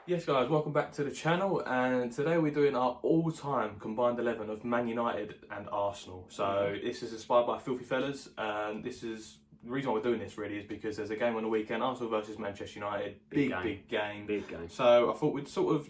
Yes guys, welcome back to the channel, and today we're doing our all-time combined 11 of Man United and Arsenal. So this is inspired by Filthy Fellas, and this is the reason why we're doing this really is because there's a game on the weekend, Arsenal versus Manchester United, big game. So I thought we'd sort of,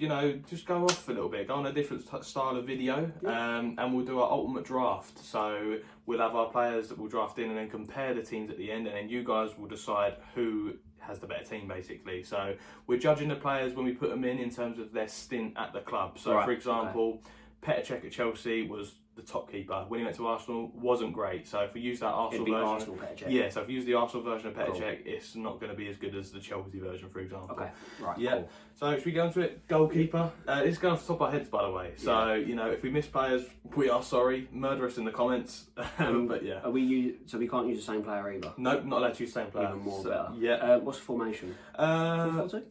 just go off a little bit, go on a different style of video, and we'll do our ultimate draft. So we'll have our players that we'll draft in and then compare the teams at the end, and then you guys will decide who has the better team basically. So we're judging the players when we put them in terms of their stint at the club. So for example, Petr Cech at Chelsea was the top keeper. When he went to Arsenal, wasn't great. So if we use that Arsenal version, so if we use the Arsenal version of Petr Cech, it's not going to be as good as the Chelsea version, for example. Okay, right. Yeah. Cool. So should we go into it? Goalkeeper. This is going off the top of our heads, by the way. So if we miss players, we are sorry. Murder us in the comments. But yeah. So we can't use the same player either. Nope, not allowed to use the same player. Even more better. Yeah. What's the formation? 4-4-2?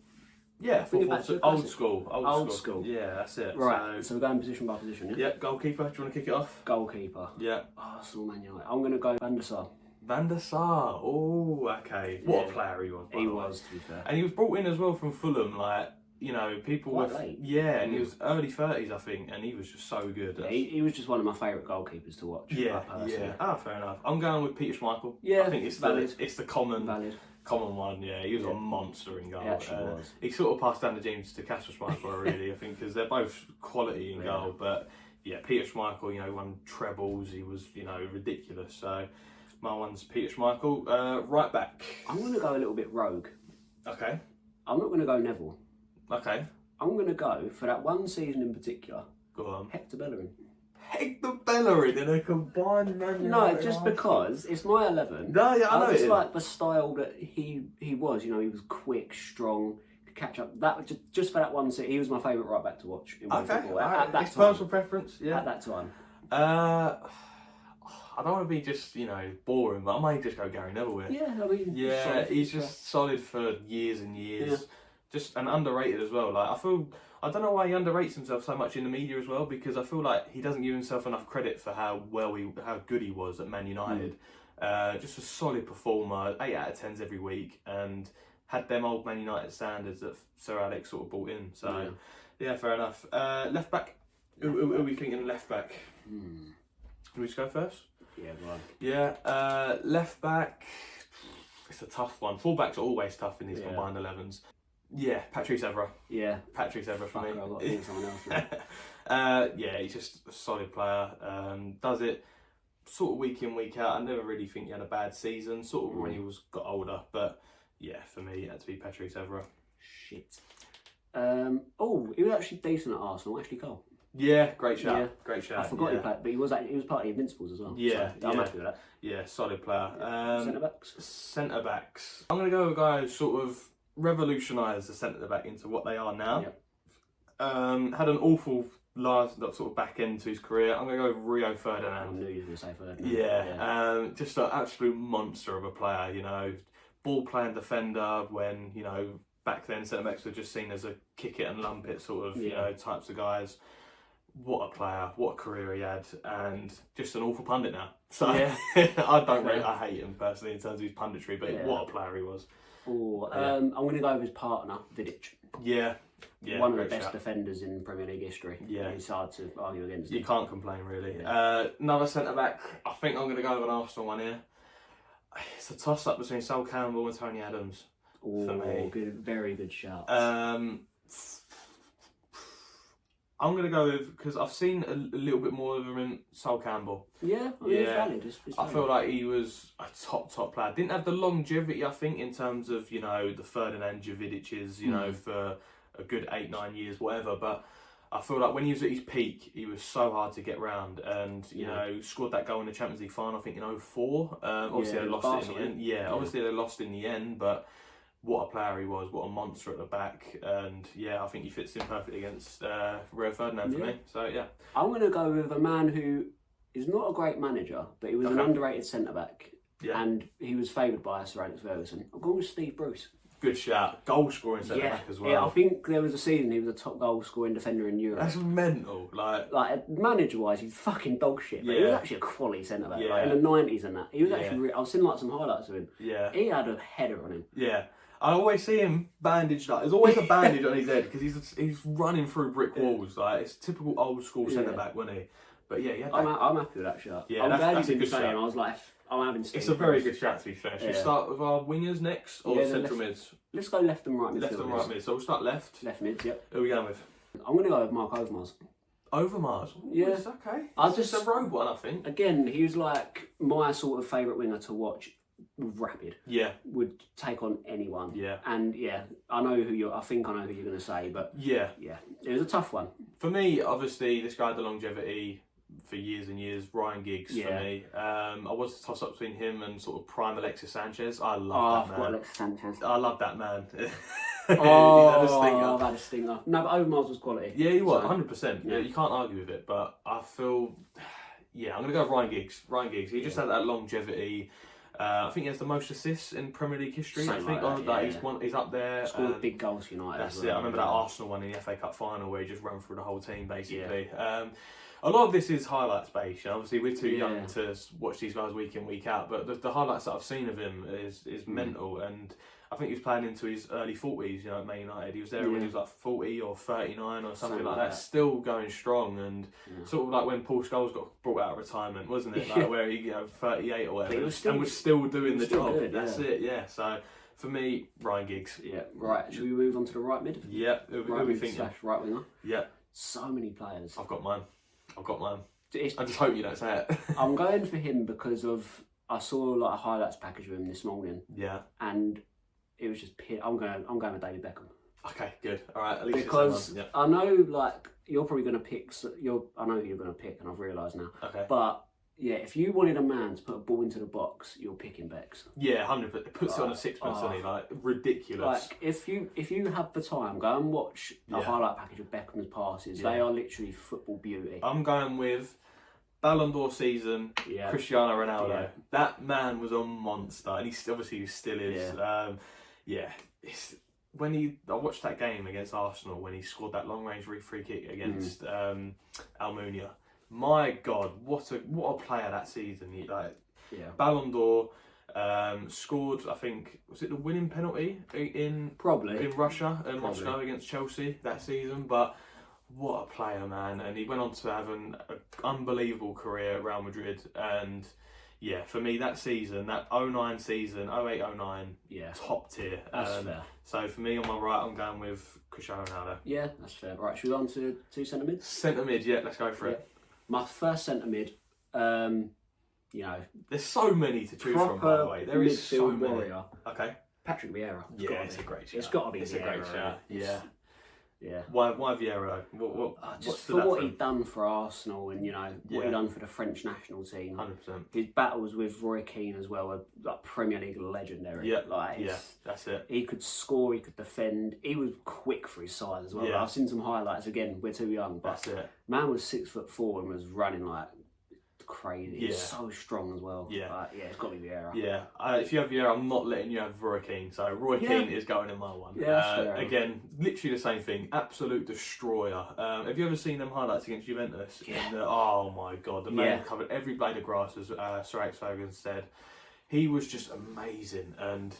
Yeah, 4-4-2. Old school. Yeah, that's it. Right, so we're going position by position, yeah? Yeah, goalkeeper. Do you want to kick it off? Goalkeeper. Yeah. Arsenal, Man United. I'm going to go Van der Sar. Van der Sar. Oh, okay. What a player he was, by the way. Was, to be fair. And he was brought in as well from Fulham, like, people Quite were... late. Yeah, and he was early 30s, I think, and he was just so good. Yeah, he was just one of my favourite goalkeepers to watch. Yeah. Fair enough. I'm going with Peter Schmeichel. Yeah, I think it's the common one. Yeah, he was a monster in goal. He actually was. He sort of passed down the James to Casper Schmeichel, really, I think, because they're both quality in goal. But yeah, Peter Schmeichel, won trebles. He was, ridiculous. So my one's Peter Schmeichel. Right back. I'm going to go a little bit rogue. Okay. I'm not going to go Neville. Okay. I'm going to go, for that one season in particular, go on. Hector Bellerin. Hector Bellerin in a combined Man United. No, just because it's my 11. No, yeah, I know. I just like the style that he was. He was quick, strong, could catch up. That just for that one season, he was my favourite right back to watch in football. At that it's time. Personal preference. Yeah. At that time. I don't want to be just boring, but I might just go Gary Neville here. Yeah, I mean, he's just solid for years and years. Yeah. Just and underrated as well. Like I don't know why he underrates himself so much in the media as well, because I feel like he doesn't give himself enough credit for how good he was at Man United. Just a solid performer, 8 out of 10s every week, and had them old Man United standards that Sir Alex sort of brought in. So yeah, fair enough. Left back. Who are we thinking left back? Can we just go first? Yeah, go on. Yeah, left back. It's a tough one. Fullbacks are always tough in these combined 11s. Yeah, Patrice Evra. Yeah. Patrice Evra for me. I've got to think someone else now. Yeah, he's just a solid player. Does it sort of week in, week out. I never really think he had a bad season, sort of when he got older. But yeah, for me, it had to be Patrice Evra. Shit. He was actually decent at Arsenal, Ashley Cole. Yeah, great shout. Yeah. Great shout. I forgot he played, but he was part of the Invincibles as well. Yeah, so I'm happy with that. Yeah, solid player. Centre-backs? Centre-backs. I'm going to go with a guy who sort of revolutionised the centre-back into what they are now. Yep. Had an awful last sort of back end to his career. I'm going to go with Rio Ferdinand. I knew you were going to say Ferdinand. Yeah. Just an absolute monster of a player, ball-playing defender when, back then centre-backs were just seen as a kick it and lump it sort of, types of guys. What a player, what a career he had, and just an awful pundit now. So I hate him personally in terms of his punditry, but what a player he was. I'm going to go with his partner, Vidic. Yeah, one of the best defenders in Premier League history. Yeah, it's hard to argue against. You can't complain really. Another centre back. I think I'm going to go with an Arsenal one here. It's a toss up between Sol Campbell and Tony Adams. For me, very good shout. I'm going to go with, because I've seen a little bit more of him in Sol Campbell. Yeah, it's valid. It's I feel like he was a top player. Didn't have the longevity, I think, in terms of, the Ferdinand Jovidiches, for a good 8-9 years, whatever. But I feel like when he was at his peak, he was so hard to get round, and, scored that goal in the Champions League final, I think, in 2004. Obviously, they lost it in the end. Yeah, obviously, they lost in the end, but what a player he was, what a monster at the back, and I think he fits in perfectly against Rio Ferdinand for me. So I'm going to go with a man who is not a great manager, but he was an underrated centre back, and he was favoured by Sir Alex Ferguson. I'm going with Steve Bruce. Good shout, goal scoring centre back as well. Yeah, I think there was a season he was the top goal scoring defender in Europe. That's mental. Like manager wise, he's fucking dog shit. But he was actually a quality centre back. Like in the 90s and that, he was actually. I've seen some highlights of him. Yeah, he had a header on him. Yeah. I always see him bandaged up. There's always a bandage on his head because he's running through brick walls. Like, it's typical old school centre back, wasn't he? But yeah, yeah. I'm happy with that shot. Yeah, I'm glad that's you a good didn't say shot. him. I was like, I'm having. It's a very good shot, to be fair. Should we start with our wingers next, or central mids? Let's go left and right midfield. Left and right mid. So we'll start left. Left mids, yep. Who are we going with? I'm going to go with Mark Overmars. Overmars? Yeah. It's okay. I It's a rogue one, I think. Again, he was like my sort of favourite winger to watch with rapid. Yeah. Would take on anyone. Yeah. And yeah, I think I know who you're going to say, but yeah. It was a tough one. For me, obviously, this guy had the longevity for years and years. Ryan Giggs for me. I was to toss up between him and sort of prime Alexis Sanchez. I love that man. Alexis Sanchez. I love that man. I've had a stinger. No, but Overmars was quality. Yeah, he was, 100%. Yeah, you can't argue with it. But I feel, I'm going to go with Ryan Giggs. Ryan Giggs, he just had that longevity. I think he has the most assists in Premier League history. He's up there. Scored big goals for United. That's it. I remember that Arsenal one in the FA Cup final where he just ran through the whole team basically. A lot of this is highlights based. You know? Obviously, we're too young to watch these guys week in, week out. But the highlights that I've seen of him is mental. And I think he was playing into his early 40s, you know, at Man United. He was there when he was like 40 or 39 or something like that. Still going strong. And sort of like when Paul Scholes got brought out of retirement, wasn't it? Like where he, 38 or whatever. And was still doing the job. Good, That's it, yeah. So for me, Ryan Giggs. Yeah, right. Should we move on to the right mid? Yeah. Right mid / right winger. Yeah. So many players. I've got mine. I just hope you don't say it. I'm going for him because I saw like a highlights package of him this morning. Yeah. And it was just I'm going with David Beckham. Okay, good. All right. At least because I know like you're probably going to pick. I know who you're going to pick, and I've realised now. Okay. But yeah, if you wanted a man to put a ball into the box, you're picking Becks. Yeah, 100%. It puts it on a sixpence, doesn't he? Like ridiculous. Like if you have the time, go and watch a highlight package of Beckham's passes. Yeah. They are literally football beauty. I'm going with Ballon d'Or season, Cristiano Ronaldo. Yeah. That man was a monster, and he still is. Yeah. I watched that game against Arsenal when he scored that long range free kick against Almunia. My God, what a player that season! Ballon d'Or, scored. I think was it the winning penalty in Russia and Moscow against Chelsea that season. But what a player, man! And he went on to have an unbelievable career at Real Madrid. And yeah, for me that season, that 09 season, 08-09, top tier. That's fair. So for me on my right, I'm going with Cristiano Ronaldo. Yeah, that's fair. Right, should we go on to two centre mids? Centre mid, yeah, let's go for it. My first centre mid, there's so many to choose from, by the way. There is so many. Warrior. Okay. Patrick Vieira. It's a great shot. It's got to be It's Vieira, a great shot. Yeah. Yeah. Why Vieira? Just for what he'd done for Arsenal and what he'd done for the French national team. 100%. His battles with Roy Keane as well were like Premier League legendary. Yeah. That's it. He could score. He could defend. He was quick for his size as well. Yeah. Like, I've seen some highlights. Again, we're too young, but that's it. Man was 6'4" and was running like crazy. Yeah. He's so strong as well. Yeah. It's got to be Vieira. Yeah. If you have Vieira, I'm not letting you have Roy Keane. So Roy Keane is going in my one. Yeah, again, literally the same thing. Absolute destroyer. Have you ever seen them highlights against Juventus? Yeah. Oh my God. The man covered every blade of grass, as Sir Alex Ferguson said. He was just amazing. And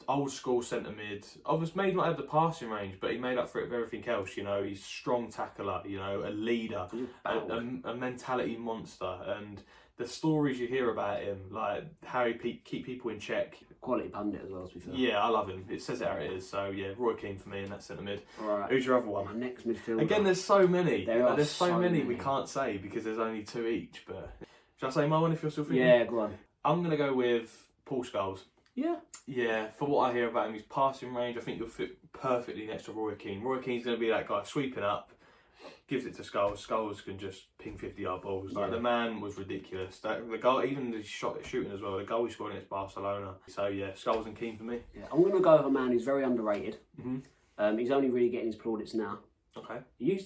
old school centre mid. Obviously, may not have the passing range, but he made up for it with everything else. He's a strong tackler. A leader, a mentality monster, and the stories you hear about him, like how he keep people in check. Quality pundit as well, to be fair. Yeah, I love him. It says it how it is. So yeah, Roy Keane for me in that centre mid. Right. Who's your other one? My next midfielder. Again, there's so many. There's so many we many. can't say because there's only two each. But should I say my one if you're still thinking? Yeah, go on. I'm gonna go with Paul Scholes. Yeah. Yeah, for what I hear about him, his passing range, I think you'll fit perfectly next to Roy Keane. Roy Keane's going to be that guy sweeping up, gives it to Scholes. Scholes can just ping 50-yard balls. Like the man was ridiculous. The goal, even the shooting as well. The goal he scored against Barcelona. So yeah, Scholes and Keane for me. Yeah, I'm going to go with a man who's very underrated. He's only really getting his plaudits now. Okay. He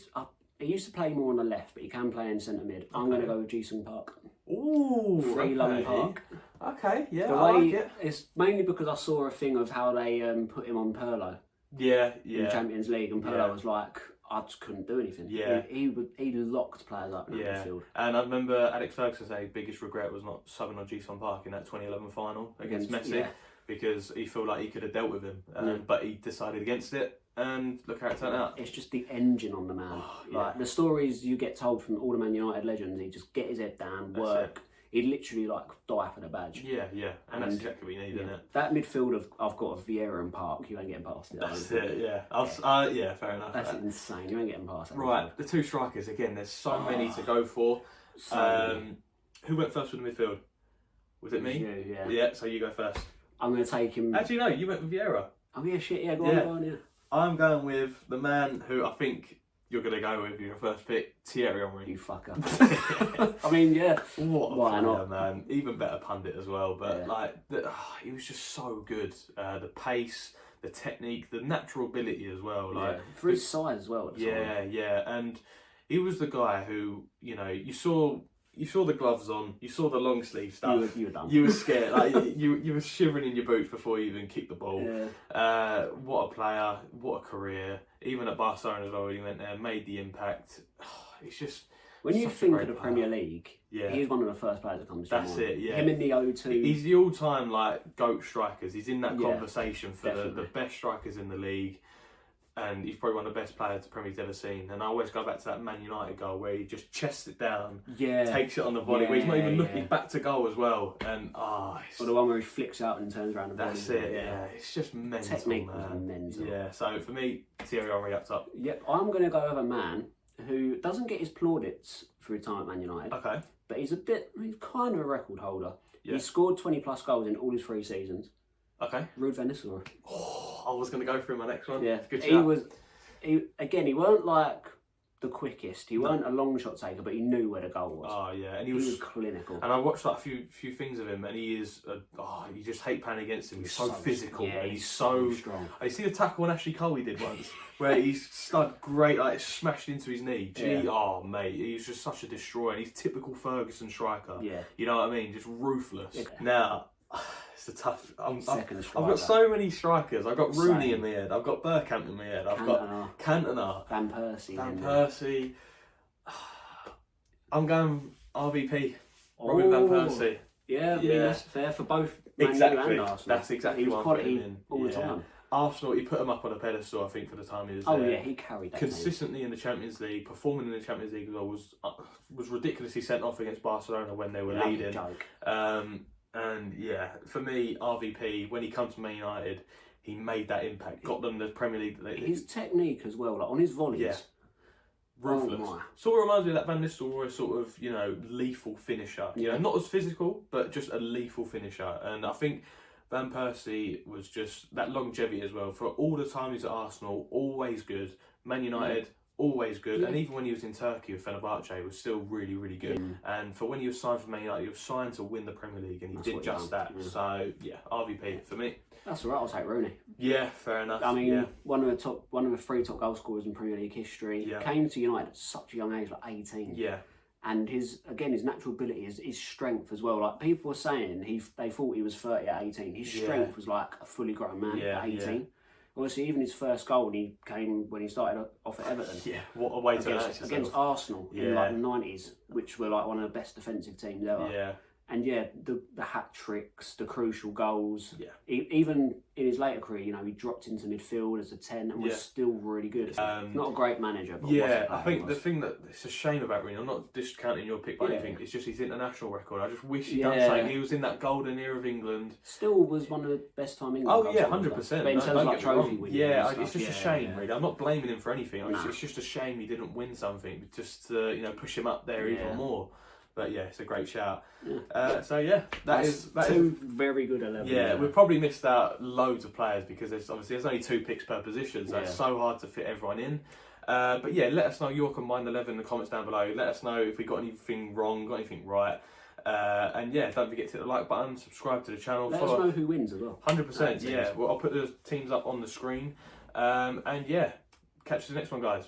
used to play more on the left, but he can play in centre mid. I'm going to go with Ji-sung Park. Ooh, Lung Park. Okay, yeah, the I way, like it. It's mainly because I saw a thing of how they put him on Pirlo. Yeah. In the Champions League, and Pirlo was like, I just couldn't do anything. Yeah. He locked players up in the midfield. And I remember Alex Ferguson saying his biggest regret was not subbing on Ji-sung Park in that 2011 final against Messi. because he felt like he could have dealt with him, but he decided against it, and look how it turned out. It's just the engine on the man. Like the stories you get told from all the Man United legends, he'd just get his head down, work. He'd literally like die for the badge. Yeah, and that's exactly what you need, isn't it? That midfield I've got of Vieira and Park, you ain't getting past it. That's it, yeah. Yeah, fair enough. That's insane. You ain't getting past it. Right, the two strikers again. There's so many to go for. Who went first with the midfield? Was it me? You, yeah. Yeah. So you go first. I'm going to take him. Actually, no. You went with Vieira. Oh yeah, shit. Yeah, go on. Yeah. I'm going with the man who I think you're going to go with your first pick, Thierry Henry. You fucker. I mean, yeah. What a player, man. Even better pundit as well. But he was just so good. The pace, the technique, the natural ability as well. Like for his size as well. Yeah. And he was the guy who, you saw the gloves on, you saw the long sleeve stuff. You were done. You were scared. Like you were shivering in your boots before you even kicked the ball. Yeah. What a player, what a career. Even at Barcelona as well, when he went there, made the impact. It's just when you think of the Premier League, he's one of the first players that comes to mind. That's it. Yeah. Him in the O2. He's the all-time GOAT strikers. He's in that conversation for the best strikers in the league. And he's probably one of the best players the Premier League's ever seen. And I always go back to that Man United goal where he just chests it down, takes it on the volley, where he's not even looking back to goal as well. And or the one where he flicks out and turns around the volley. That's it. Yeah, it's just mental. Technique man. Was mental. Yeah. So for me, Thierry Henry up top. Yep, I'm going to go with a man who doesn't get his plaudits for his time at Man United. Okay. But he's kind of a record holder. Yeah. He scored 20 plus goals in all his 3 seasons. Okay. Ruud van Nistelrooy. Oh, I was going to go through my next one. Yeah. Good shout. He weren't like the quickest. He weren't a long shot taker, but he knew where the goal was. Oh yeah, and he was clinical. And I watched like a few things of him, and he is. You just hate playing against him. He's so physical, and he's so strong. I see the tackle on Ashley Cole he did once, where he's stuck great, like smashed into his knee. Oh mate, he's just such a destroyer. And he's typical Ferguson striker. Yeah, you know what I mean? Just ruthless. Yeah. Now. It's a tough. I've got so many strikers. I've got Rooney in my head. I've got Bergkamp in my head. I've got Cantona. Van Persie. I'm going RVP. Robin Van Persie. Yeah, I mean, that's fair for both Man U and Arsenal. That's exactly what I'm putting in. All the time. Arsenal, he put him up on a pedestal, I think, for the time he was there. Oh yeah, he carried that consistently in the Champions League, performing in the Champions League as well. Was ridiculously sent off against Barcelona when they were leading. And yeah, for me, RVP, when he comes to Man United, he made that impact, got them the Premier League. His technique as well, like on his volleys. Ruthless. Sort of reminds me of that Van Nistelrooy sort of, lethal finisher. You know, not as physical, but just a lethal finisher. And I think Van Persie was just that longevity as well. For all the time he's at Arsenal, always good. Man United, always good. And even when he was in Turkey with Fenerbahce, he was still really, really good. And for when he was signed for Man United, he was signed to win the Premier League, and he did just that. So yeah, RVP for me. That's all right. I'll take Rooney. Yeah, fair enough. I mean, one of the 3 top goal scorers in Premier League history. Yeah. Came to United at such a young age, like 18. Yeah. And his natural ability, his strength as well. Like people were saying, they thought he was 30 at 18. His strength was like a fully grown man at 18. Yeah. Obviously, even his first goal, he came when he started off at Everton. Yeah, what a way to against Arsenal in like the 90s, which were like one of the best defensive teams ever. Yeah. And the hat tricks, the crucial goals. Yeah. Even in his later career, he dropped into midfield as a 10 and was still really good. Not a great manager, but I think the thing that it's a shame about Rooney, I'm not discounting your pick by anything, it's just his international record. I just wish he'd done something. He was in that golden era of England. Still was one of the best time England. Oh yeah, 100%. But in terms of like trophy winning. Yeah, it's just a shame, really. I'm not blaming him for anything. It's just a shame he didn't win something, just to push him up there even more. But yeah, it's a great shout. So yeah, that is two very good 11. Yeah, we've probably missed out loads of players because there's only 2 picks per position, so it's so hard to fit everyone in. But yeah, let us know your combined 11 in the comments down below. Let us know if we got anything wrong, got anything right. And yeah, don't forget to hit the like button, subscribe to the channel. Let us know who wins as well. 100%. Yeah, well, I'll put the teams up on the screen. And yeah, catch you the next one, guys.